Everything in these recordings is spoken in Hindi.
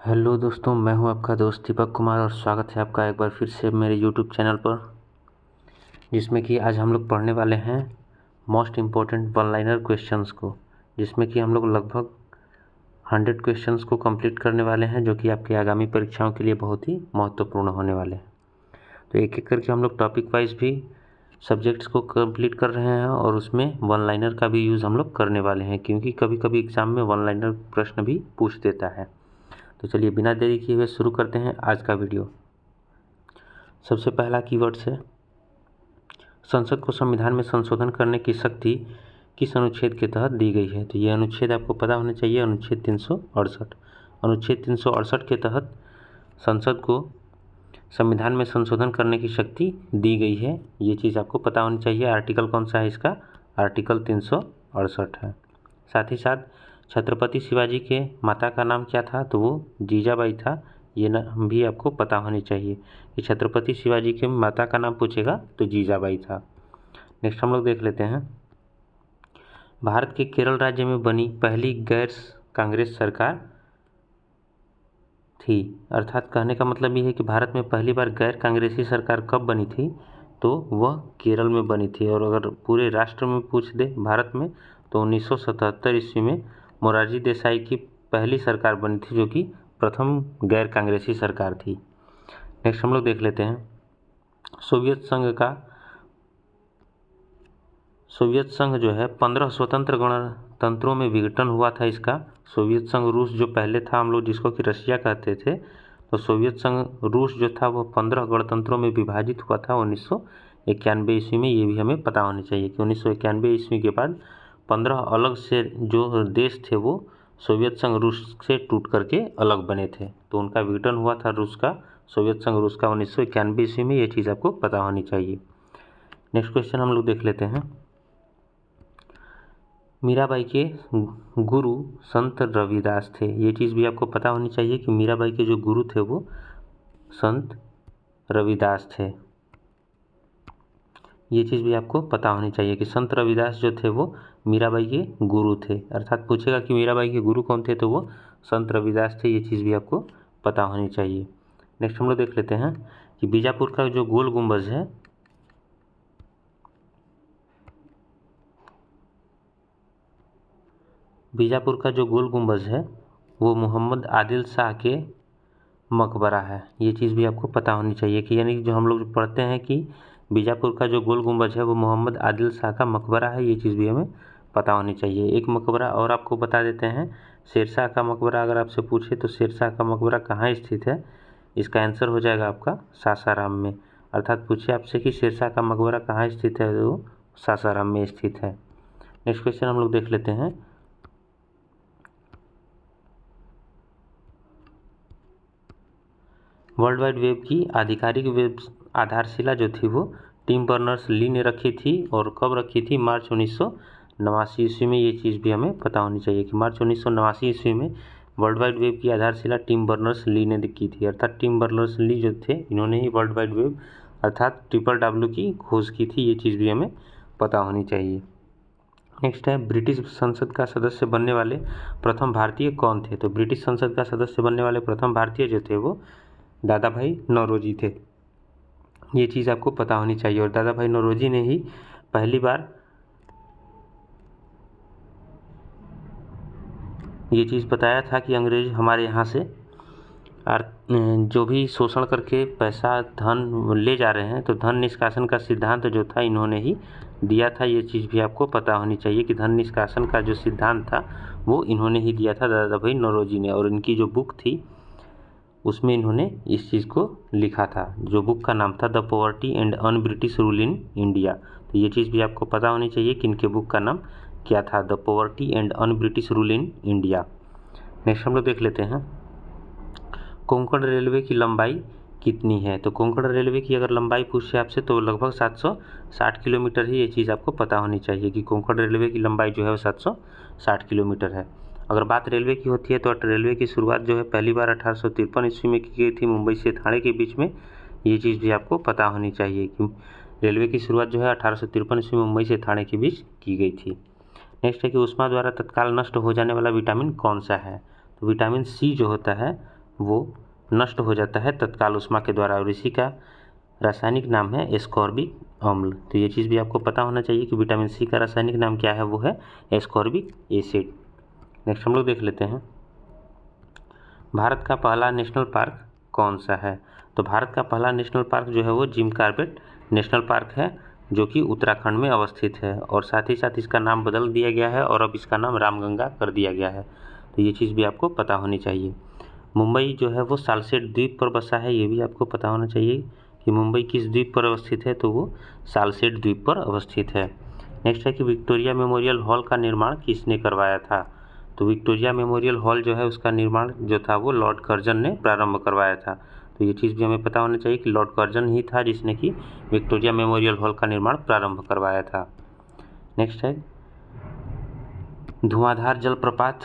हेलो दोस्तों, मैं हूं आपका दोस्त दीपक कुमार और स्वागत है आपका एक बार फिर से मेरे यूट्यूब चैनल पर, जिसमें कि आज हम लोग पढ़ने वाले हैं most important one liner questions को, जिसमें कि हम लोग लगभग 100 क्वेश्चंस को कंप्लीट करने वाले हैं, जो कि आपकी आगामी परीक्षाओं के लिए बहुत ही महत्वपूर्ण होने वाले हैं। तो एक एक करके हम लोग टॉपिक वाइज भी सब्जेक्ट्स को कंप्लीट कर रहे हैं और उसमें वन लाइनर का भी यूज़ हम लोग करने वाले हैं, क्योंकि कभी कभी एग्ज़ाम में वन लाइनर प्रश्न भी पूछ देता है। तो चलिए बिना देरी किए हुए शुरू करते हैं आज का वीडियो। सबसे पहला कीवर्ड्स है, संसद को संविधान में संशोधन करने की शक्ति किस अनुच्छेद के तहत दी गई है। तो ये अनुच्छेद आपको पता होना चाहिए, अनुच्छेद 368। अनुच्छेद 368 के तहत संसद को संविधान में संशोधन करने की शक्ति दी गई है, ये चीज़ आपको पता होनी चाहिए। आर्टिकल कौन सा है इसका? आर्टिकल 368 है। साथ ही साथ छत्रपति शिवाजी के माता का नाम क्या था? तो वो जीजाबाई था। ये नाम भी आपको पता होनी चाहिए कि छत्रपति शिवाजी के माता का नाम पूछेगा तो जीजाबाई था। नेक्स्ट हम लोग देख लेते हैं, भारत के केरल राज्य में बनी पहली गैर कांग्रेस सरकार थी। अर्थात कहने का मतलब ये है कि भारत में पहली बार गैर कांग्रेसी सरकार कब बनी थी? तो वह केरल में बनी थी। और अगर पूरे राष्ट्र में पूछ दे भारत में, तो 1977 ईस्वी में मोरारजी देसाई की पहली सरकार बनी थी, जो कि प्रथम गैर कांग्रेसी सरकार थी। नेक्स्ट हम लोग देख लेते हैं, सोवियत संघ जो है 15 स्वतंत्र गणतंत्रों में विघटन हुआ था इसका। सोवियत संघ रूस जो पहले था, हम लोग जिसको कि रशिया कहते थे, तो सोवियत संघ रूस जो था वो 15 गणतंत्रों में विभाजित हुआ था 1991 ईस्वी में। ये भी हमें पता होनी चाहिए कि 1991 ईस्वी के बाद 15 अलग से जो देश थे वो सोवियत संघ रूस से टूट करके अलग बने थे, तो उनका विघटन हुआ था रूस का, सोवियत संघ रूस का 1991 ईस्वी में। ये चीज़ आपको पता होनी चाहिए। नेक्स्ट क्वेश्चन हम लोग देख लेते हैं, मीराबाई के गुरु संत रविदास थे। ये चीज़ भी आपको पता होनी चाहिए कि मीराबाई के जो गुरु थे वो संत रविदास थे। ये चीज़ भी आपको पता होनी चाहिए कि संत रविदास जो थे वो मीराबाई के गुरु थे। अर्थात पूछेगा कि मीराबाई के गुरु कौन थे, तो वो संत रविदास थे। ये चीज़ भी आपको पता होनी चाहिए। नेक्स्ट हम लोग देख लेते हैं कि बीजापुर का जो गोल गुंबज है, बीजापुर का जो गोल गुंबज है वो मोहम्मद आदिल शाह के मकबरा है। ये चीज़ भी आपको पता होनी चाहिए कि यानी जो हम लोग पढ़ते हैं कि बीजापुर का जो गोल गुंबज है वो मोहम्मद आदिल शाह का मकबरा है, ये चीज़ भी हमें पता होनी चाहिए। एक मकबरा और आपको बता देते हैं, शेरशाह का मकबरा अगर आपसे पूछे तो शेरशाह का मकबरा कहाँ स्थित है? इसका आंसर हो जाएगा आपका सासाराम में। अर्थात पूछे आपसे कि शेरशाह का मकबरा कहाँ स्थित है, तो वो सासाराम में स्थित है। नेक्स्ट क्वेश्चन हम लोग देख लेते हैं, वर्ल्ड वाइड वेब की आधिकारिक वेब आधारशिला जो थी वो टिम बर्नर्स-ली ने रखी थी, और कब रखी थी? मार्च 1989 ईस्वी में। ये चीज़ भी हमें पता होनी चाहिए कि मार्च 1989 ईस्वी में वर्ल्ड वाइड वेब की आधारशिला टिम बर्नर्स-ली ने की थी। अर्थात टिम बर्नर्स-ली जो थे, इन्होंने ही वर्ल्ड वाइड वेब अर्थात WWW की खोज की थी। ये चीज़ भी हमें पता होनी चाहिए। नेक्स्ट है, ब्रिटिश संसद का सदस्य बनने वाले प्रथम भारतीय कौन थे? तो ब्रिटिश संसद का सदस्य बनने वाले प्रथम भारतीय जो थे वो दादा भाई नौरोजी थे। ये चीज़ आपको पता होनी चाहिए। और दादा भाई नौरोजी ने ही पहली बार ये चीज़ बताया था कि अंग्रेज हमारे यहाँ से जो भी शोषण करके पैसा धन ले जा रहे हैं, तो धन निष्कासन का सिद्धांत जो था इन्होंने ही दिया था। ये चीज़ भी आपको पता होनी चाहिए कि धन निष्कासन का जो सिद्धांत था वो इन्होंने ही दिया था, दादा भाई नौरोजी ने। और इनकी जो बुक थी उसमें इन्होंने इस चीज़ को लिखा था, जो बुक का नाम था the poverty and un British rule in India. तो ये चीज़ भी आपको पता होनी चाहिए कि इनके बुक का नाम क्या था, the poverty and un British rule in India. Next हम लोग देख लेते हैं, कोंकण रेलवे की लंबाई कितनी है? तो कोंकण रेलवे की अगर लंबाई पूछे आपसे तो लगभग 760 किलोमीटर ही। ये चीज़ आपको पता होनी चाहिए कि कोंकण रेलवे की लंबाई जो है वो 760 किलोमीटर है। अगर बात रेलवे की होती है तो रेलवे की शुरुआत जो है पहली बार 1853 ईस्वी में की गई थी, मुंबई से ठाणे के बीच में। ये चीज़ भी आपको पता होनी चाहिए कि रेलवे की शुरुआत जो है 1853 ईस्वी में मुंबई से ठाणे के बीच की गई थी। नेक्स्ट है कि ऊष्मा द्वारा तत्काल नष्ट हो जाने वाला विटामिन कौन सा है? तो विटामिन सी जो होता है वो नष्ट हो जाता है तत्काल उष्मा के द्वारा, और इसी का रासायनिक नाम है एस्कॉर्बिक अम्ल। तो ये चीज़ भी आपको पता होना चाहिए कि विटामिन सी का रासायनिक नाम क्या है, वो है एस्कॉर्बिक एसिड। नेक्स्ट हम लोग देख लेते हैं, भारत का पहला नेशनल पार्क कौन सा है। तो भारत का पहला नेशनल पार्क जो है वो जिम कॉर्बेट नेशनल पार्क है, जो कि उत्तराखंड में अवस्थित है, और साथ ही साथ इसका नाम बदल दिया गया है और अब इसका नाम रामगंगा कर दिया गया है। तो ये चीज़ भी आपको पता होनी चाहिए। मुंबई जो है वो सालसेट द्वीप पर बसा है, ये भी आपको पता होना चाहिए कि मुंबई किस द्वीप पर अवस्थित है, तो वो सालसेट द्वीप पर अवस्थित है। नेक्स्ट है कि विक्टोरिया मेमोरियल हॉल का निर्माण किसने करवाया था। तो विक्टोरिया मेमोरियल हॉल जो है उसका निर्माण जो था वो लॉर्ड कर्जन ने प्रारंभ करवाया था। तो ये चीज़ भी हमें पता होना चाहिए कि लॉर्ड कर्जन ही था जिसने कि विक्टोरिया मेमोरियल हॉल का निर्माण प्रारंभ करवाया था। नेक्स्ट है, धुआंधार जलप्रपात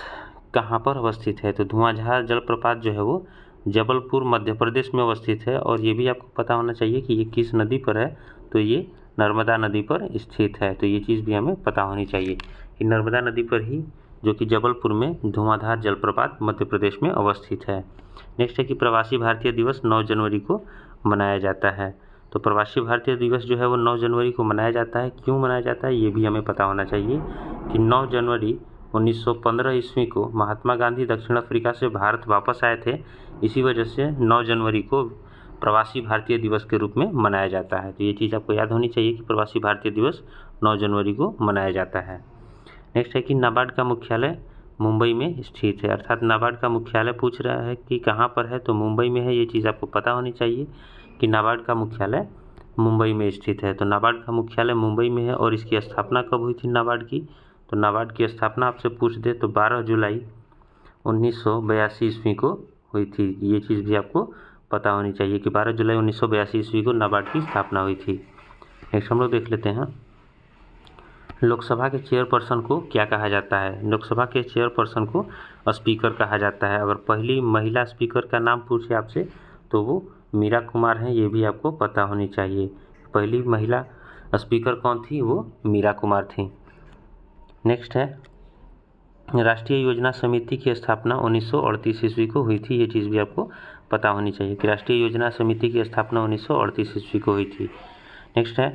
कहाँ पर अवस्थित है। तो धुआंधार जलप्रपात जो है वो जबलपुर मध्य प्रदेश में अवस्थित है, और ये भी आपको पता होना चाहिए कि ये किस नदी पर है। तो ये नर्मदा नदी पर स्थित है। तो ये चीज़ भी हमें पता होनी चाहिए कि नर्मदा नदी पर ही, जो कि जबलपुर में धुआंधार जलप्रपात मध्य प्रदेश में अवस्थित है। नेक्स्ट है कि प्रवासी भारतीय दिवस 9 जनवरी को मनाया जाता है। तो प्रवासी भारतीय दिवस जो है वो 9 जनवरी को मनाया जाता है। क्यों मनाया जाता है ये भी हमें पता होना चाहिए कि 9 जनवरी 1915 ईस्वी को महात्मा गांधी दक्षिण अफ्रीका से भारत वापस आए थे। इसी वजह से 9 जनवरी को प्रवासी भारतीय दिवस के रूप में मनाया जाता है। तो ये चीज़ आपको याद होनी चाहिए कि प्रवासी भारतीय दिवस 9 जनवरी को मनाया जाता है। नेक्स्ट है कि नाबार्ड का मुख्यालय मुंबई में स्थित है, अर्थात नाबार्ड का मुख्यालय पूछ रहा है कि कहाँ पर है, तो मुंबई में है। ये चीज़ आपको पता होनी चाहिए कि नाबार्ड का मुख्यालय मुंबई में स्थित है। तो नाबार्ड का मुख्यालय मुंबई में है, और इसकी स्थापना कब हुई थी नाबार्ड की। तो नाबार्ड की स्थापना आपसे पूछ दे तो 12 जुलाई 1982 ईस्वी को हुई थी। ये चीज़ भी आपको पता होनी चाहिए कि 12 जुलाई 1982 ईस्वी को नाबार्ड की स्थापना हुई थी। नेक्स्ट हम लोग देख लेते हैं, लोकसभा के चेयरपर्सन को क्या कहा जाता है। लोकसभा के चेयरपर्सन को स्पीकर कहा जाता है। अगर पहली महिला स्पीकर का नाम पूछे आपसे तो वो मीरा कुमार हैं, ये भी आपको पता होनी चाहिए। पहली महिला स्पीकर कौन थी, वो मीरा कुमार थी। नेक्स्ट है, राष्ट्रीय योजना समिति की स्थापना 1938 ईस्वी को हुई थी। ये चीज़ भी आपको पता होनी चाहिए कि राष्ट्रीय योजना समिति की स्थापना 1938 ईस्वी को हुई थी। नेक्स्ट है,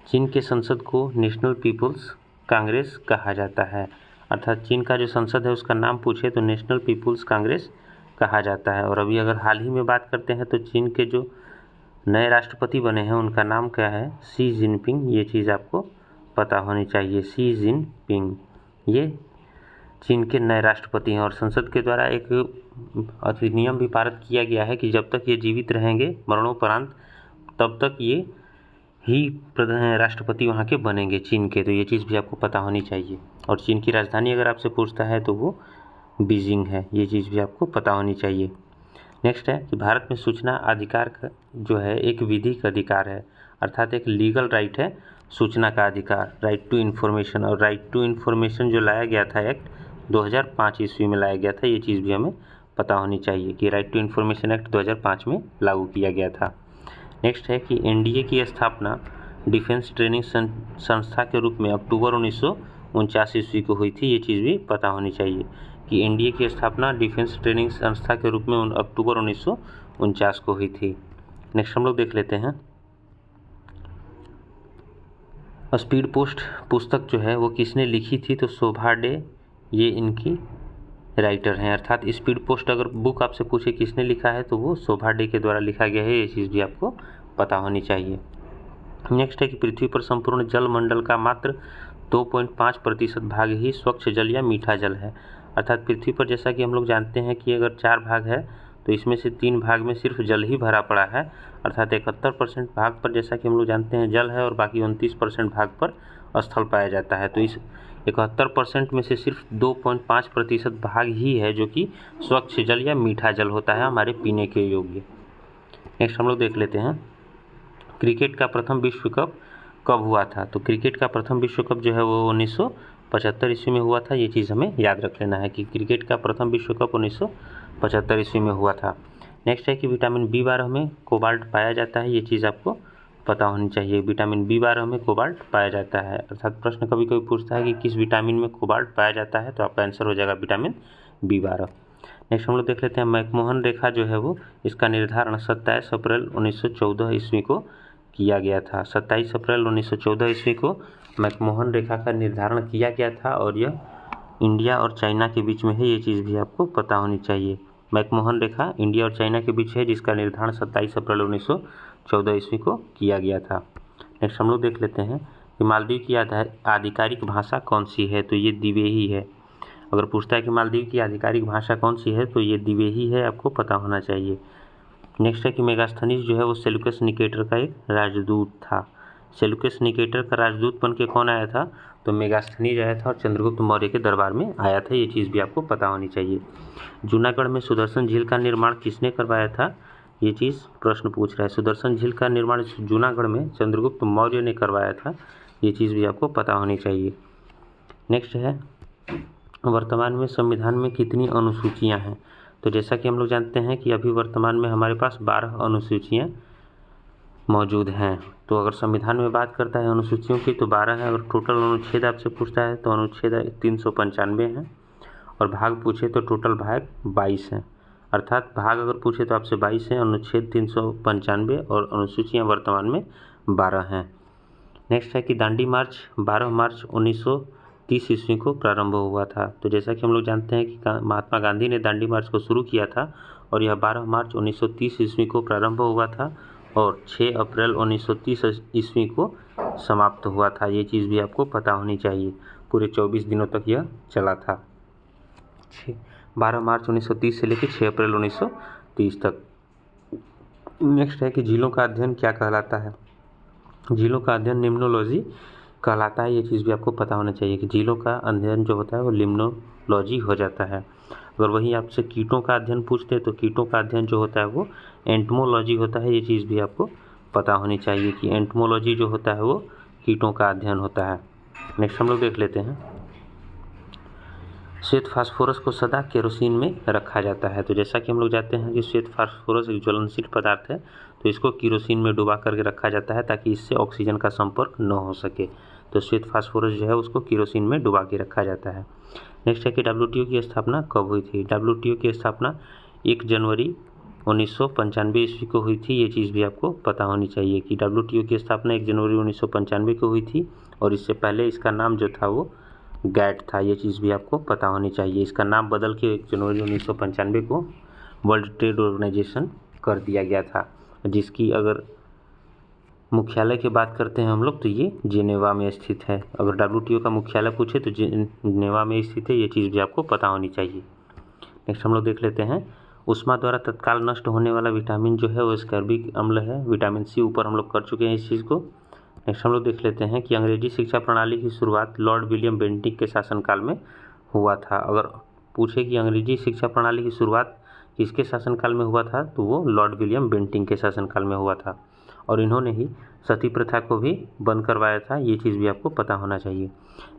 चीन के संसद को नेशनल पीपुल्स कांग्रेस कहा जाता है, अर्थात चीन का जो संसद है उसका नाम पूछे तो नेशनल पीपुल्स कांग्रेस कहा जाता है। और अभी अगर हाल ही में बात करते हैं तो चीन के जो नए राष्ट्रपति बने हैं उनका नाम क्या है, शी जिनपिंग। ये चीज़ आपको पता होनी चाहिए, शी जिनपिंग ये चीन के नए राष्ट्रपति हैं। और संसद के द्वारा एक अधिनियम भी पारित किया गया है कि जब तक ये जीवित रहेंगे मरणोपरांत, तब तक ये ही राष्ट्रपति वहाँ के बनेंगे चीन के। तो ये चीज़ भी आपको पता होनी चाहिए। और चीन की राजधानी अगर आपसे पूछता है तो वो बीजिंग है। ये चीज़ भी आपको पता होनी चाहिए। नेक्स्ट है कि भारत में सूचना अधिकार का जो है एक विधिक अधिकार है, अर्थात एक लीगल राइट है सूचना का अधिकार, राइट टू इन्फॉर्मेशन। और राइट टू इन्फॉर्मेशन जो लाया गया था एक्ट 2005 ईस्वी में लाया गया था। ये चीज़ भी हमें पता होनी चाहिए कि राइट टू इन्फॉर्मेशन एक्ट 2005 में लागू किया गया था। नेक्स्ट है कि एनडीए की स्थापना डिफेंस ट्रेनिंग संस्था के रूप में अक्टूबर 1949 ईस्वी को हुई थी। ये चीज़ भी पता होनी चाहिए कि एनडीए की स्थापना डिफेंस ट्रेनिंग संस्था के रूप में अक्टूबर 1949 को हुई थी। नेक्स्ट हम लोग देख लेते हैं, स्पीड पोस्ट पुस्तक जो है वो किसने लिखी थी। तो शोभा डे ये इनकी राइटर हैं, अर्थात स्पीड पोस्ट अगर बुक आपसे पूछे किसने लिखा है तो वो शोभा डे के द्वारा लिखा गया है। ये चीज़ भी आपको पता होनी चाहिए। नेक्स्ट है कि पृथ्वी पर संपूर्ण जल मंडल का मात्र 2.5% भाग ही स्वच्छ जल या मीठा जल है, अर्थात पृथ्वी पर जैसा कि हम लोग जानते हैं कि अगर 4 भाग है तो इसमें से 3 भाग में सिर्फ जल ही भरा पड़ा है, अर्थात 71% भाग पर जैसा कि हम लोग जानते हैं जल है और बाकी 29% भाग पर स्थल पाया जाता है। तो इस 71% में से सिर्फ 2.5% भाग ही है जो कि स्वच्छ जल या मीठा जल होता है हमारे पीने के योग्य। नेक्स्ट हम लोग देख लेते हैं, क्रिकेट का प्रथम विश्व कप कब हुआ था। तो क्रिकेट का प्रथम विश्व कप जो है वो 1975 ईस्वी में हुआ था। ये चीज़ हमें याद रख लेना है कि क्रिकेट का प्रथम विश्व कप 1975 ईस्वी में हुआ था। नेक्स्ट है कि विटामिन B12 में कोबाल्ट पाया जाता है। ये चीज़ आपको पता होनी चाहिए, विटामिन B12 में कोबाल्ट पाया जाता है, अर्थात प्रश्न कभी कभी पूछता है कि किस विटामिन में कोबाल्ट पाया जाता है तो आपका आंसर हो जाएगा विटामिन B12। नेक्स्ट हम लोग देख लेते हैं मैकमोहन रेखा जो है वो, इसका निर्धारण 27 अप्रैल 1914 ईस्वी को किया गया था। 27 अप्रैल 1914 ईस्वी को मैकमोहन रेखा का निर्धारण किया गया था और यह इंडिया और चाइना के बीच में है, ये चीज़ भी आपको पता होनी चाहिए। मैकमोहन रेखा इंडिया और चाइना के बीच है, जिसका निर्धारण 27 अप्रैल 1914 ईस्वी को किया गया था। नेक्स्ट हम लोग देख लेते हैं कि मालदीव की आधिकारिक भाषा कौन सी है, तो ये दिवेही है। अगर पूछता है कि मालदीव की आधिकारिक भाषा कौन सी है, तो ये दिवेही है, आपको पता होना चाहिए। नेक्स्ट है कि मेगास्थनीज जो है वो सेल्यूकस निकेटर का एक राजदूत था। सेल्यूकस निकेटर का राजदूत बन के कौन आया था, तो मेगास्थनीज आया था और चंद्रगुप्त मौर्य के दरबार में आया था, ये चीज़ भी आपको पता होनी चाहिए। जूनागढ़ में सुदर्शन झील का निर्माण किसने करवाया था, ये चीज़ प्रश्न पूछ रहा है। सुदर्शन झील का निर्माण जूनागढ़ में चंद्रगुप्त मौर्य ने करवाया था, ये चीज़ भी आपको पता होनी चाहिए। नेक्स्ट है वर्तमान में संविधान में कितनी अनुसूचियां हैं, तो जैसा कि हम लोग जानते हैं कि अभी वर्तमान में हमारे पास 12 अनुसूचियां मौजूद हैं। तो अगर संविधान में बात करता है अनुसूचियों की तो 12 है। अगर टोटल अनुच्छेद आपसे पूछता है तो अनुच्छेद 395 है और भाग पूछे तो टोटल भाग 22 हैं। अर्थात भाग अगर पूछे तो आपसे 22 हैं, अनुच्छेद 395 और अनुसूचियाँ वर्तमान में 12 हैं। नेक्स्ट है कि दांडी मार्च 12 मार्च 1930 ईस्वी को प्रारंभ हुआ था। तो जैसा कि हम लोग जानते हैं कि महात्मा गांधी ने दांडी मार्च को शुरू किया था और यह 12 मार्च 1930 ईस्वी को प्रारंभ हुआ था और 6 अप्रैल 1930 ईस्वी को समाप्त हुआ था, ये चीज़ भी आपको पता होनी चाहिए। पूरे 24 दिनों तक यह चला था, 12 मार्च 1930 से लेकर 6 अप्रैल 1930 तक। नेक्स्ट है कि झीलों का अध्ययन क्या कहलाता है, झीलों का अध्ययन लिम्नोलॉजी कहलाता है, ये चीज़ भी आपको पता होना चाहिए कि झीलों का अध्ययन जो होता है वो लिम्नोलॉजी हो जाता है। अगर वही आपसे कीटों का अध्ययन पूछते हैं तो कीटों का अध्ययन जो होता है वो एंटमोलॉजी होता है, ये चीज़ भी आपको पता होनी चाहिए कि एंटमोलॉजी जो होता है वो कीटों का अध्ययन होता है। नेक्स्ट हम लोग देख लेते हैं श्वेत फास्फोरस को सदा केरोसिन में रखा जाता है। तो जैसा कि हम लोग जानते हैं कि श्वेत फास्फोरस एक ज्वलनशील पदार्थ है, तो इसको केरोसिन में डुबा करके रखा जाता है ताकि इससे ऑक्सीजन का संपर्क न हो सके। तो श्वेत फास्फोरस जो है उसको केरोसिन में डुबा के रखा जाता है। नेक्स्ट है कि WTO की स्थापना कब हुई थी, WTO की स्थापना 1 जनवरी 1995 ईस्वी को हुई थी, ये चीज़ भी आपको पता होनी चाहिए कि WTO की स्थापना 1 जनवरी 1995 को हुई थी और इससे पहले इसका नाम जो था वो गैट था, ये चीज़ भी आपको पता होनी चाहिए। इसका नाम बदल के 1 जनवरी 1995 को वर्ल्ड ट्रेड ऑर्गेनाइजेशन कर दिया गया था, जिसकी अगर मुख्यालय की बात करते हैं हम लोग तो ये जिनेवा में स्थित है। अगर WTO का मुख्यालय पूछे तो जिनेवा में स्थित है, ये चीज़ भी आपको पता होनी चाहिए। नेक्स्ट हम लोग देख लेते हैं उष्मा द्वारा तत्काल नष्ट होने वाला विटामिन जो है वो स्कर्बिक अम्ल है, विटामिन C ऊपर हम लोग कर चुके हैं इस चीज़ को। नेक्स्ट हम लोग देख लेते हैं कि अंग्रेजी शिक्षा प्रणाली की शुरुआत लॉर्ड विलियम बेंटिक के शासनकाल में हुआ था। अगर पूछे कि अंग्रेजी शिक्षा प्रणाली की शुरुआत किसके शासनकाल में हुआ था तो वो लॉर्ड विलियम बेंटिक के शासनकाल में हुआ था और इन्होंने ही सती प्रथा को भी बंद करवाया था, ये चीज़ भी आपको पता होना चाहिए।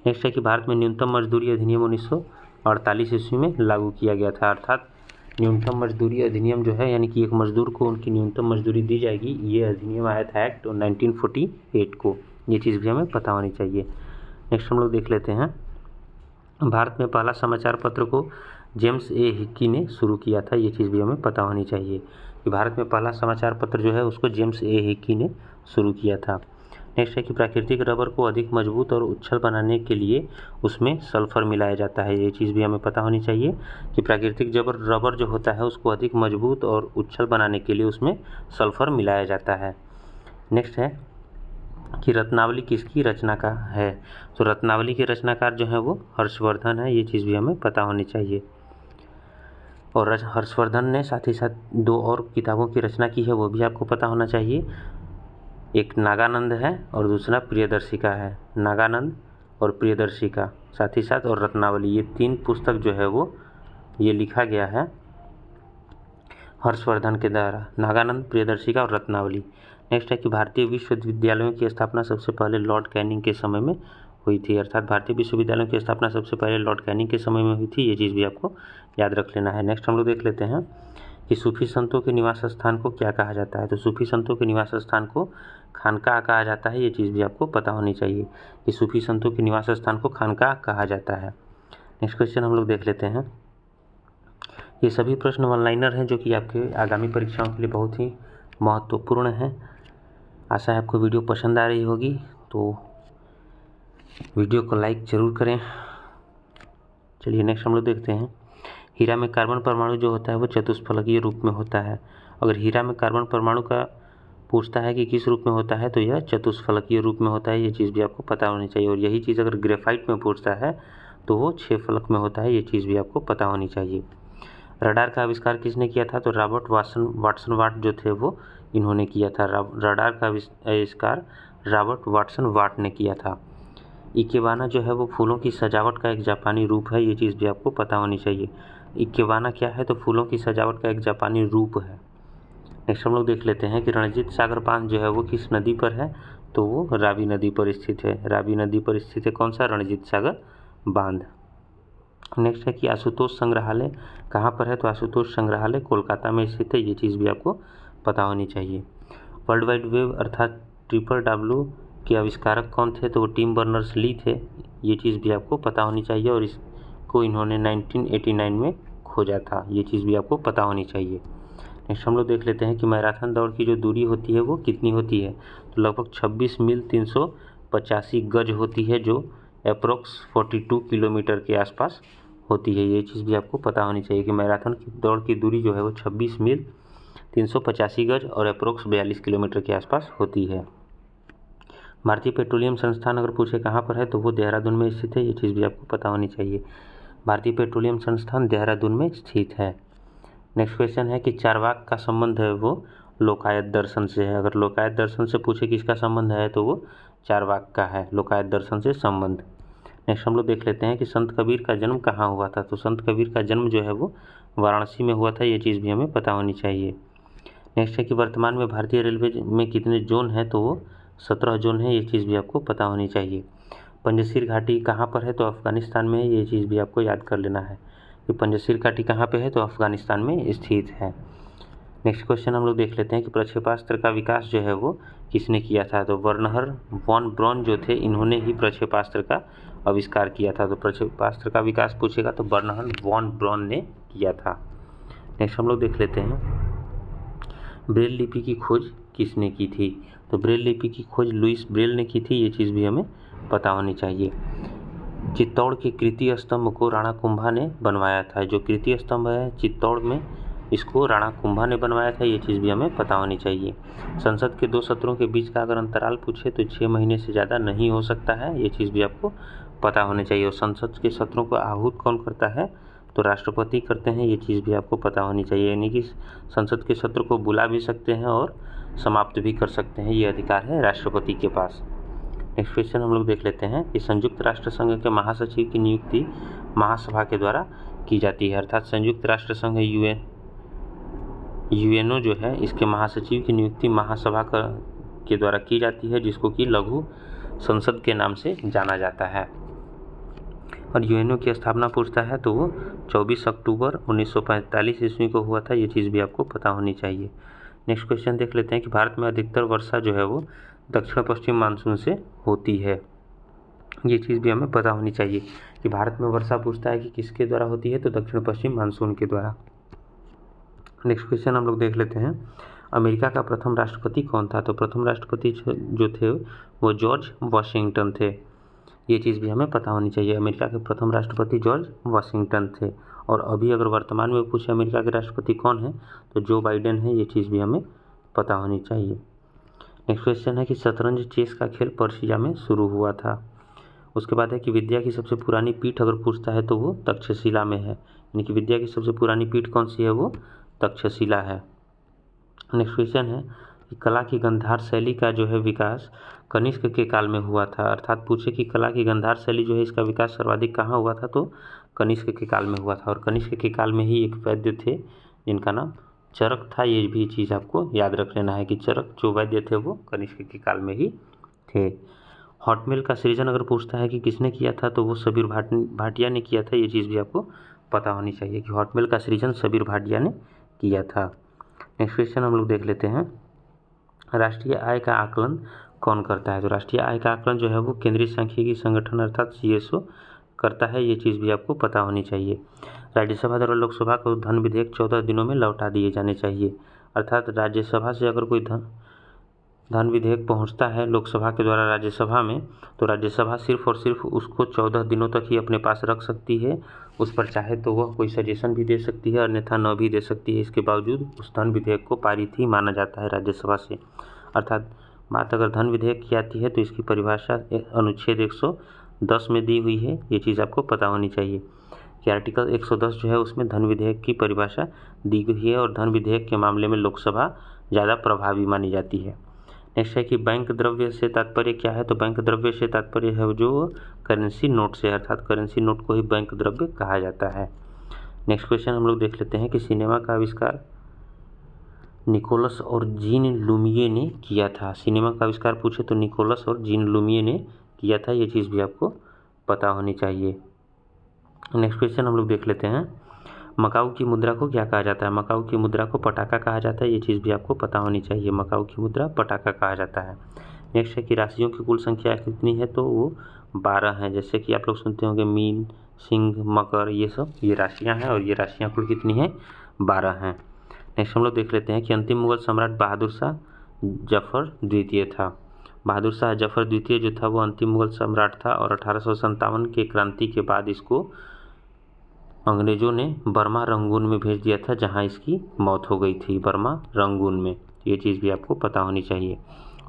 नेक्स्ट है कि भारत में न्यूनतम मजदूरी अधिनियम 1948 ईस्वी में लागू किया गया था। अर्थात न्यूनतम मजदूरी अधिनियम जो है यानी कि एक मजदूर को उनकी न्यूनतम मजदूरी दी जाएगी, ये अधिनियम आया था एक्ट 1948 को, ये चीज़ भी हमें पता होनी चाहिए। नेक्स्ट हम लोग देख लेते हैं भारत में पहला समाचार पत्र को जेम्स ए हिक्की ने शुरू किया था, ये चीज़ भी हमें पता होनी चाहिए कि भारत में पहला समाचार पत्र जो है उसको जेम्स ए हिक्की ने शुरू किया था। नेक्स्ट है कि प्राकृतिक रबर को अधिक मजबूत और उच्छल बनाने के लिए उसमें सल्फर मिलाया जाता है, ये चीज़ भी हमें पता होनी चाहिए कि प्राकृतिक रबर जो होता है उसको अधिक मजबूत और उच्छल बनाने के लिए उसमें सल्फर मिलाया जाता है। नेक्स्ट है कि रत्नावली किसकी रचना का है, तो रत्नावली के रचनाकार जो है वो हर्षवर्धन है, ये चीज़ भी हमें पता होनी चाहिए। और हर्षवर्धन ने साथ ही साथ 2 और किताबों की रचना की है, वो भी आपको पता होना चाहिए। एक नागानंद है और दूसरा प्रियदर्शिका है। नागानंद और प्रियदर्शिका साथ ही साथ और रत्नावली, ये 3 पुस्तक जो है वो ये लिखा गया है हर्षवर्धन के द्वारा, नागानंद, प्रियदर्शिका और रत्नावली। नेक्स्ट है कि भारतीय विश्वविद्यालयों की स्थापना सबसे पहले लॉर्ड कैनिंग के समय में हुई थी। अर्थात भारतीय विश्वविद्यालयों की स्थापना सबसे पहले लॉर्ड कैनिंग के समय में हुई थी, ये चीज़ भी आपको याद रख लेना है। नेक्स्ट हम लोग देख लेते हैं कि सूफी संतों के निवास स्थान को क्या कहा जाता है, तो सूफी संतों के निवास स्थान को खानकाह कहा जाता है, ये चीज़ भी आपको पता होनी चाहिए कि सूफी संतों के निवास स्थान को खानकाह कहा जाता है। नेक्स्ट क्वेश्चन हम लोग देख लेते हैं ये सभी प्रश्न वन लाइनर हैं जो कि आपके आगामी परीक्षाओं के लिए बहुत ही महत्वपूर्ण हैं। आशा है आपको वीडियो पसंद आ रही होगी, तो वीडियो को लाइक ज़रूर करें। चलिए नेक्स्ट हम लोग देखते हैं। हीरा में कार्बन परमाणु जो होता है वो चतुष्फलकीय रूप में होता है। अगर हीरा में कार्बन परमाणु का पूछता है कि किस रूप में होता है तो यह चतुष्फलकीय रूप में होता है, ये चीज़ भी आपको पता होनी चाहिए। और यही चीज़ अगर ग्रेफाइट में पूछता है तो वो 6 फलक में होता है, ये चीज़ भी आपको पता होनी चाहिए। रडार का आविष्कार किसने किया था? तो रॉबर्ट वाटसन वाट जो थे वो इन्होंने किया था। रडार का आविष्कार रॉबर्ट वाटसन वाट ने किया था। इकेबाना जो है वो फूलों की सजावट का एक जापानी रूप है, ये चीज़ भी आपको पता होनी चाहिए। इकेबाना क्या है? तो फूलों की सजावट का एक जापानी रूप है। नेक्स्ट हम लोग देख लेते हैं कि रणजीत सागर बांध जो है वो किस नदी पर है? तो वो रावी नदी पर स्थित है। रावी नदी पर स्थित है कौन सा? रणजीत सागर बांध। नेक्स्ट है कि आशुतोष संग्रहालय कहाँ पर है? तो आशुतोष संग्रहालय कोलकाता में स्थित है, ये चीज़ भी आपको पता होनी चाहिए। वर्ल्ड वाइड वेब अर्थात WWW के आविष्कारक कौन थे? तो वो टिम बर्नर्स ली थे, ये चीज़ भी आपको पता होनी चाहिए। और इसको इन्होंने 1989 में खोजा था, ये चीज़ भी आपको पता होनी चाहिए। नेक्स्ट हम लोग देख लेते हैं कि मैराथन दौड़ की जो दूरी होती है वो कितनी होती है? तो लगभग 26 मील 385 गज होती है, जो अप्रोक्स 42 किलोमीटर के आसपास होती है, ये चीज़ भी आपको पता होनी चाहिए कि मैराथन की दौड़ की दूरी जो है वो 26 मील 385 गज और अप्रोक्स 42 किलोमीटर के आसपास होती है। भारतीय पेट्रोलियम संस्थान अगर पूछे कहाँ पर है तो वो देहरादून में स्थित है, ये चीज़ भी आपको पता होनी चाहिए। भारतीय पेट्रोलियम संस्थान देहरादून में स्थित है। नेक्स्ट क्वेश्चन है कि चारवाक का संबंध है वो लोकायत दर्शन से है। अगर लोकायत दर्शन से पूछे किसका संबंध है तो वो चारवाक का है, लोकायत दर्शन से संबंध। नेक्स्ट हम लोग देख लेते हैं कि संत कबीर का जन्म कहाँ हुआ था? तो संत कबीर का जन्म जो है वो वाराणसी में हुआ था, ये चीज़ भी हमें पता होनी चाहिए। नेक्स्ट है कि वर्तमान में भारतीय रेलवे में कितने जोन हैं? तो वो 17 जोन है, ये चीज़ भी आपको पता होनी चाहिए। पंजशीर घाटी कहाँ पर है? तो अफगानिस्तान में है, ये चीज़ भी आपको याद कर लेना है कि पंजशीर घाटी कहाँ पे है? तो अफगानिस्तान में स्थित है। नेक्स्ट क्वेश्चन हम लोग देख लेते हैं कि प्रक्षेपास्त्र का विकास जो है वो किसने किया था? तो वर्नर वॉन ब्रॉन जो थे इन्होंने ही प्रक्षेपास्त्र का आविष्कार किया था। तो प्रक्षेपास्त्र का विकास पूछेगा तो वर्नर वॉन ब्रॉन ने किया था। नेक्स्ट हम लोग देख लेते हैं ब्रेल लिपि की खोज किसने की थी? तो ब्रेल लिपि की खोज लुइस ब्रेल ने की थी, ये चीज़ भी हमें पता होनी चाहिए। चित्तौड़ के कृति स्तंभ को राणा कुंभा ने बनवाया था। जो कृति स्तंभ है चित्तौड़ में, इसको राणा कुंभा ने बनवाया था, ये चीज़ भी हमें पता होनी चाहिए। संसद के 2 सत्रों के बीच का अगर अंतराल पूछे तो 6 महीने से ज़्यादा नहीं हो सकता है, ये चीज़ भी आपको पता होनी चाहिए। और संसद के सत्रों को आहूत कौन करता है? तो राष्ट्रपति करते हैं, ये चीज़ भी आपको पता होनी चाहिए। यानी कि संसद के सत्र को बुला भी सकते हैं और समाप्त भी कर सकते हैं, ये अधिकार है राष्ट्रपति के पास। नेक्स्ट क्वेश्चन हम लोग देख लेते हैं कि संयुक्त राष्ट्र संघ के महासचिव की नियुक्ति महासभा के द्वारा की जाती है। अर्थात संयुक्त राष्ट्र संघ यूएनओ जो है इसके महासचिव की नियुक्ति महासभा के द्वारा की जाती है, जिसको कि लघु संसद के नाम से जाना जाता है। और यूएनओ की स्थापना पूछता है तो वो 24 अक्टूबर 1945 ईस्वी को हुआ था, ये चीज़ भी आपको पता होनी चाहिए। नेक्स्ट क्वेश्चन देख लेते हैं कि भारत में अधिकतर वर्षा जो है वो दक्षिण पश्चिम मानसून से होती है, ये चीज़ भी हमें पता होनी चाहिए कि भारत में वर्षा पूछता है कि किसके द्वारा होती है? तो दक्षिण पश्चिम मानसून के द्वारा। नेक्स्ट क्वेश्चन हम लोग देख लेते हैं अमेरिका का प्रथम राष्ट्रपति कौन था? तो प्रथम राष्ट्रपति जो थे वो जॉर्ज वाशिंगटन थे, ये चीज़ भी हमें पता होनी चाहिए। अमेरिका के प्रथम राष्ट्रपति जॉर्ज वाशिंगटन थे। और अभी अगर वर्तमान में पूछे अमेरिका के राष्ट्रपति कौन है तो जो बाइडेन है, ये चीज़ भी हमें पता होनी चाहिए। नेक्स्ट क्वेश्चन है कि शतरंज चेस का खेल पर्शिया में शुरू हुआ था। उसके बाद है कि विद्या की सबसे पुरानी पीठ अगर पूछता है तो वो तक्षशिला में है, यानी कि विद्या की सबसे पुरानी पीठ कौन सी है? वो तक्षशिला है। नेक्स्ट क्वेश्चन है कि कला की गंधार शैली का जो है विकास कनिष्क के काल में हुआ था। अर्थात पूछे कि कला की गंधार शैली जो है इसका विकास सर्वाधिक कहाँ हुआ था? तो कनिष्क के काल में हुआ था। और कनिष्क के काल में ही एक वैद्य थे जिनका नाम चरक था, ये भी चीज़ आपको याद रख लेना है कि चरक जो वैद्य थे वो कनिष्क के काल में ही थे। हॉटमेल का सृजन अगर पूछता है कि किसने किया था तो वो सबीर भाटिया ने किया था, ये चीज़ भी आपको पता होनी चाहिए कि हॉटमेल का सृजन सबीर भाटिया ने किया था। नेक्स्ट क्वेश्चन हम लोग देख लेते हैं राष्ट्रीय आय का आकलन कौन करता है? तो राष्ट्रीय आय का आकलन जो है वो केंद्रीय सांख्यिकी संगठन अर्थात CSO करता है, ये चीज़ भी आपको पता होनी चाहिए। राज्यसभा द्वारा लोकसभा को धन विधेयक 14 दिनों में लौटा दिए जाने चाहिए। अर्थात राज्यसभा से अगर कोई धन विधेयक पहुंचता है लोकसभा के द्वारा राज्यसभा में, तो राज्यसभा सिर्फ और सिर्फ उसको 14 दिनों तक ही अपने पास रख सकती है। उस पर चाहे तो वह कोई सजेशन भी दे सकती है, अन्यथा न भी दे सकती है। इसके बावजूद उस धन विधेयक को पारित ही माना जाता है राज्यसभा से। अर्थात बात अगर धन विधेयक की आती है तो इसकी परिभाषा अनुच्छेद 110 में दी हुई है। ये चीज़ आपको पता होनी चाहिए कि आर्टिकल 110 जो है उसमें धन विधेयक की परिभाषा दी गई है और धन विधेयक के मामले में लोकसभा ज़्यादा प्रभावी मानी जाती है। नेक्स्ट है कि बैंक द्रव्य से तात्पर्य क्या है। तो बैंक द्रव्य से तात्पर्य है जो करेंसी नोट से, अर्थात करेंसी नोट को ही बैंक द्रव्य कहा जाता है। नेक्स्ट क्वेश्चन हम लोग देख लेते हैं कि सिनेमा का आविष्कार निकोलस और जीन लुमिये ने किया था। सिनेमा का आविष्कार पूछे तो निकोलस और जीन लुमिये ने किया था, ये चीज़ भी आपको पता होनी चाहिए। नेक्स्ट क्वेश्चन हम लोग देख लेते हैं, मकाऊ की मुद्रा को क्या कहा जाता है। मकाऊ की मुद्रा को पटाखा कहा जाता है, ये चीज़ भी आपको पता होनी चाहिए। मकाऊ की मुद्रा पटाखा कहा जाता है। नेक्स्ट है कि राशियों की कुल संख्या कितनी है। तो वो 12 हैं। जैसे कि आप लोग सुनते होंगे मीन, सिंह, मकर, ये सब ये राशियाँ हैं और ये राशियाँ कुल कितनी हैं, 12 हैं। नेक्स्ट हम लोग देख लेते हैं कि अंतिम मुगल सम्राट बहादुर शाह जफर द्वितीय था। बहादुर शाह जफर द्वितीय जो था वो अंतिम मुगल सम्राट था और 1857 के क्रांति के बाद इसको अंग्रेज़ों ने बर्मा रंगून में भेज दिया था, जहां इसकी मौत हो गई थी, बर्मा रंगून में। ये चीज़ भी आपको पता होनी चाहिए।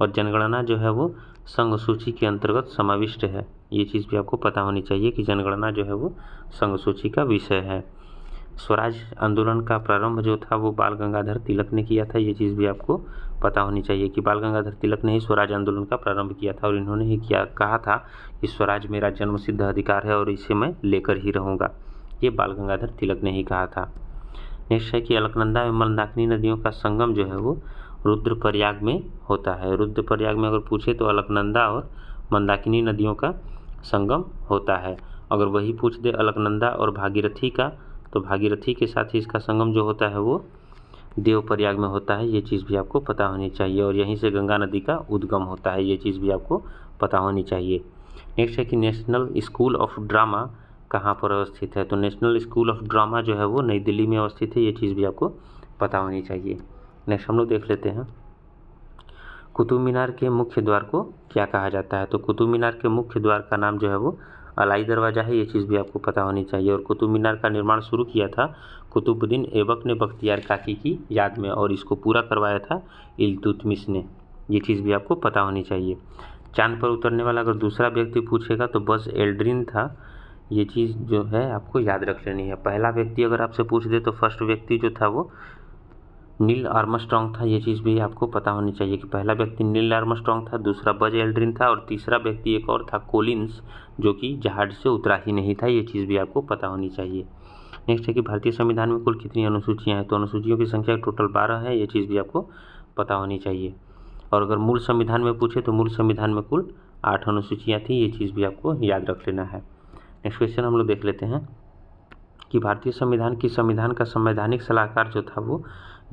और जनगणना जो है वो संघ सूची के अंतर्गत समाविष्ट है। ये चीज़ भी आपको पता होनी चाहिए कि जनगणना जो है वो संघ सूची का विषय है। स्वराज आंदोलन का प्रारंभ जो था वो बाल गंगाधर तिलक ने किया था। ये चीज़ भी आपको पता होनी चाहिए कि बाल गंगाधर तिलक ने ही स्वराज आंदोलन का प्रारंभ किया था और इन्होंने ही कहा था कि स्वराज मेरा जन्मसिद्ध अधिकार है और इसे मैं लेकर ही रहूँगा। ये बाल गंगाधर तिलक ने ही कहा था। नेक्स्ट है कि अलकनंदा एवं मंदाकिनी नदियों का संगम जो है वो रुद्रप्रयाग में होता है। रुद्रप्रयाग में अगर पूछे तो अलकनंदा और मंदाकिनी नदियों का संगम होता है। अगर वही पूछ दे अलकनंदा और भागीरथी का, तो भागीरथी के साथ ही इसका संगम जो होता है वो देवप्रयाग में होता है। ये चीज़ भी आपको पता होनी चाहिए और यहीं से गंगा नदी का उद्गम होता है। ये चीज़ भी आपको पता होनी चाहिए। नेक्स्ट है कि नेशनल स्कूल ऑफ ड्रामा कहाँ पर अवस्थित है। तो नेशनल स्कूल ऑफ ड्रामा जो है वो नई दिल्ली में अवस्थित है। ये चीज़ भी आपको पता होनी चाहिए। नेक्स्ट हम लोग देख लेते हैं, कुतुब मीनार के मुख्य द्वार को क्या कहा जाता है। तो कुतुब मीनार के मुख्य द्वार का नाम जो है वो अलाई दरवाज़ा है। ये चीज़ भी आपको पता होनी चाहिए। और कुतुब मीनार का निर्माण शुरू किया था कुतुबुद्दीन ऐबक ने बख्तियार काकी की याद में और इसको पूरा करवाया था इल्तुतमिश ने। ये चीज़ भी आपको पता होनी चाहिए। चांद पर उतरने वाला अगर दूसरा व्यक्ति पूछेगा तो बज़ एल्ड्रिन था। ये चीज़ जो है आपको याद रख लेनी है। पहला व्यक्ति अगर आपसे पूछ दे तो फर्स्ट व्यक्ति जो था वो नील आर्मस्ट्रॉन्ग था। ये चीज़ भी आपको पता होनी चाहिए कि पहला व्यक्ति नील आर्मस्ट्रॉन्ग था, दूसरा बज़ एल्ड्रिन था और तीसरा व्यक्ति एक और था कोलिंस, जो कि जहाज से उतरा ही नहीं था। ये चीज़ भी आपको पता होनी चाहिए। नेक्स्ट है कि भारतीय संविधान में कुल कितनी अनुसूचियाँ हैं। तो अनुसूचियों की संख्या टोटल 12 है। ये चीज़ भी आपको पता होनी चाहिए। और अगर मूल संविधान में पूछे तो मूल संविधान में कुल 8 अनुसूचियाँ थी। ये चीज़ भी आपको याद रख लेना है। नेक्स्ट क्वेश्चन हम लोग देख लेते हैं कि भारतीय संविधान की संविधान का संवैधानिक सलाहकार जो था वो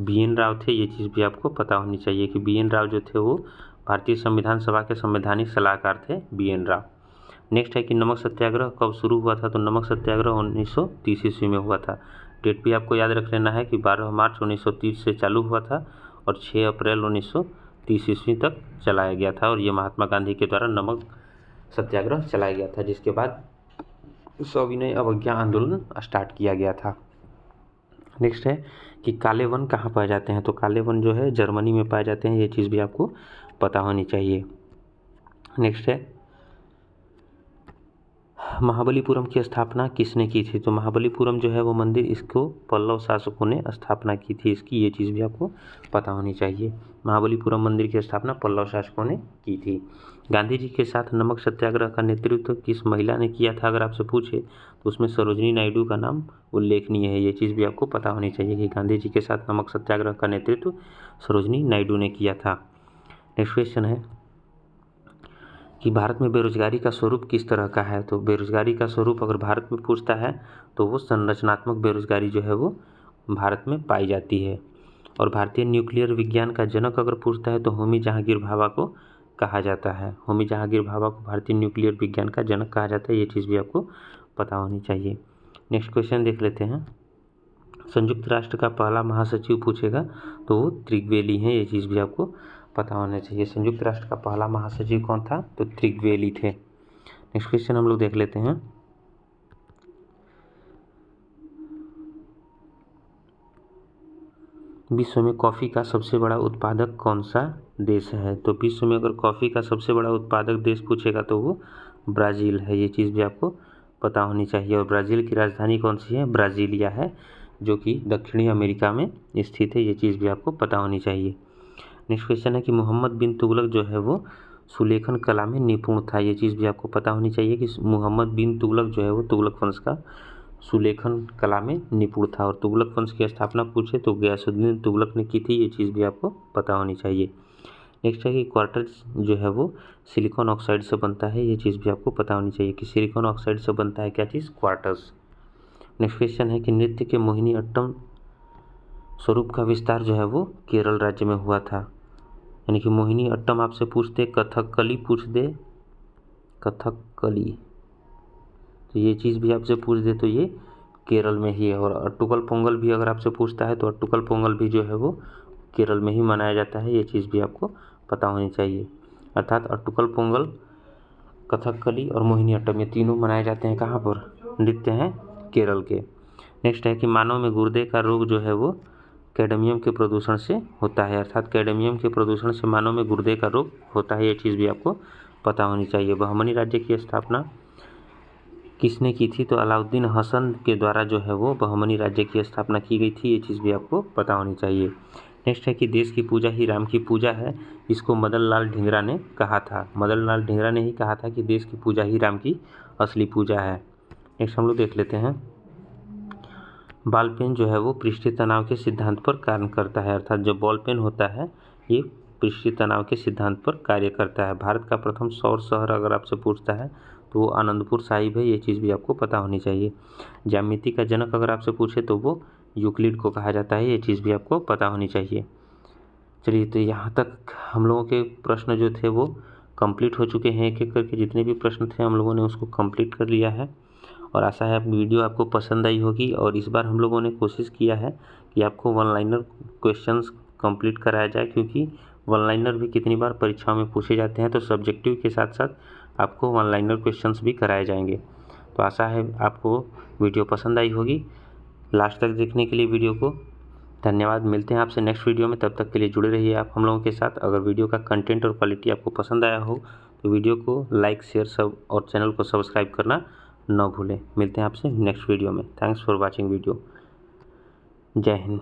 BN राव थे। ये चीज़ भी आपको पता होनी चाहिए कि BN राव जो थे वो भारतीय संविधान सभा के संवैधानिक सलाहकार थे, BN राव। नेक्स्ट है कि नमक सत्याग्रह कब शुरू हुआ था। तो नमक सत्याग्रह 1930 ईस्वी में हुआ था। डेट भी आपको याद रख लेना है कि 12 मार्च 1930 से चालू हुआ था और 6 अप्रैल 1930 ईस्वी तक चलाया गया था। और ये महात्मा गांधी के द्वारा नमक सत्याग्रह चलाया गया था, जिसके बाद सविनय अवज्ञा आंदोलन स्टार्ट किया गया था। नेक्स्ट है कि काले वन कहाँ पाए जाते हैं। तो काले वन जो है जर्मनी में पाए जाते हैं। ये चीज़ भी आपको पता होनी चाहिए। नेक्स्ट है महाबलीपुरम की स्थापना किसने की थी। तो महाबलीपुरम जो है वो मंदिर, इसको पल्लव शासकों ने स्थापना की थी इसकी। ये चीज़ भी आपको पता होनी चाहिए। महाबलीपुरम मंदिर की स्थापना पल्लव शासकों ने की थी। गांधी जी के साथ नमक सत्याग्रह का नेतृत्व किस महिला ने किया था अगर आपसे पूछे तो उसमें सरोजनी नायडू का नाम उल्लेखनीय है। ये चीज़ भी आपको पता होनी चाहिए कि गांधी जी के साथ नमक सत्याग्रह का नेतृत्व सरोजनी नायडू ने किया था। नेक्स्ट क्वेश्चन है कि भारत में बेरोजगारी का स्वरूप किस तरह का है। तो बेरोजगारी का स्वरूप अगर भारत में पूछता है तो वो संरचनात्मक बेरोजगारी जो है वो भारत में पाई जाती है। और भारतीय न्यूक्लियर विज्ञान का जनक अगर पूछता है तो होमी जहांगीर भाभा को कहा जाता है। होमी जहांगीर भाभा को भारतीय न्यूक्लियर विज्ञान का जनक कहा जाता है। ये चीज़ भी आपको पता होनी चाहिए। नेक्स्ट क्वेश्चन देख लेते हैं। संयुक्त राष्ट्र का पहला महासचिव पूछेगा तो वो त्रिगवेली हैं, ये चीज़ भी आपको पता होना चाहिए। संयुक्त राष्ट्र का पहला महासचिव कौन था? तो त्रिगवेली थे। नेक्स्ट क्वेश्चन हम लोग देख लेते हैं। विश्व में कॉफ़ी का सबसे बड़ा उत्पादक कौन सा देश है? तो विश्व में अगर कॉफ़ी का सबसे बड़ा उत्पादक देश पूछेगा तो वो ब्राज़ील है, ये चीज़ भी आपको पता होनी चाहिए। और ब्राज़ील की राजधानी कौन सी है? ब्राज़ीलिया है, जो कि दक्षिणी अमेरिका में स्थित है, ये चीज़ भी आपको पता होनी चाहिए। नेक्स्ट क्वेश्चन है कि मोहम्मद बिन तुगलक जो है वो सुलेखन कला में निपुण था, ये चीज़ भी आपको पता होनी चाहिए कि मोहम्मद बिन तुगलक जो है वो तुगलक वंश का सुलेखन कला में निपुण था। और तुगलक वंश की स्थापना पूछे तो गयासुद्दीन तुगलक ने की थी, ये चीज़ भी आपको पता होनी चाहिए। नेक्स्ट है कि क्वार्टज जो है वो सिलिकॉन ऑक्साइड से बनता है, ये चीज़ भी आपको पता होनी चाहिए कि सिलिकॉन ऑक्साइड से बनता है क्या चीज़? क्वार्टज। नेक्स्ट क्वेश्चन है कि नृत्य के मोहिनी अट्टम स्वरूप का विस्तार जो है वो केरल राज्य में हुआ था। यानी कि मोहिनी अट्टम आपसे पूछते, कथकली पूछ दे, कथकली, तो ये चीज़ भी आपसे पूछ दे तो ये केरल में ही है। और अट्टुकल पोंगल भी अगर आपसे पूछता है तो अट्टुकल पोंगल भी जो है वो केरल में ही मनाया जाता है, ये चीज़ भी आपको पता होनी चाहिए। अर्थात अट्टुकल पोंगल, कथकली और मोहिनी अट्टम ये तीनों मनाए जाते हैं कहाँ पर? नृत्य हैं केरल के। नेक्स्ट है कि मानव में गुर्दे का रोग जो है वो कैडमियम के प्रदूषण से होता है। अर्थात कैडमियम के प्रदूषण से मानव में गुर्दे का रोग होता है, ये चीज़ भी आपको पता होनी चाहिए। बहमनी राज्य की स्थापना किसने की थी? तो अलाउद्दीन हसन के द्वारा जो है वो बहमनी राज्य की स्थापना की गई थी, ये चीज़ भी आपको पता होनी चाहिए। नेक्स्ट है कि देश की पूजा ही राम की पूजा है, इसको मदन लाल ढींगरा ने कहा था। मदन लाल ढींगरा ने ही कहा था कि देश की पूजा ही राम की असली पूजा है। नेक्स्ट हम लोग देख लेते हैं। बॉल पेन जो है वो पृष्ठीय तनाव के सिद्धांत पर कार्य करता है। अर्थात जो बॉल पेन होता है ये पृष्ठीय तनाव के सिद्धांत पर कार्य करता है। भारत का प्रथम सौर शहर अगर आपसे पूछता है तो वो आनंदपुर साहिब है, ये चीज़ भी आपको पता होनी चाहिए। ज्यामिति का जनक अगर आपसे पूछे तो वो यूक्लिड को कहा जाता है, ये चीज़ भी आपको पता होनी चाहिए। चलिए, तो यहाँ तक हम लोगों के प्रश्न जो थे वो कंप्लीट हो चुके हैं। एक एक करके जितने भी प्रश्न थे हम लोगों ने उसको कंप्लीट कर लिया है। और आशा है वीडियो आपको पसंद आई होगी। और इस बार हम लोगों ने कोशिश किया है कि आपको वन लाइनर क्वेश्चंस कंप्लीट कराया जाए, क्योंकि वन लाइनर भी कितनी बार परीक्षाओं में पूछे जाते हैं, तो सब्जेक्टिव के साथ साथ आपको वन लाइनर क्वेश्चंस भी कराए जाएंगे। तो आशा है आपको वीडियो पसंद आई होगी। लास्ट तक देखने के लिए वीडियो को धन्यवाद। मिलते हैं आपसे नेक्स्ट वीडियो में, तब तक के लिए जुड़े रहिए आप हम लोगों के साथ। अगर वीडियो का कंटेंट और क्वालिटी आपको पसंद आया हो तो वीडियो को लाइक, शेयर सब और चैनल को सब्सक्राइब करना न भूलें। मिलते हैं आपसे नेक्स्ट वीडियो में। Thanks for watching video. जय हिंद।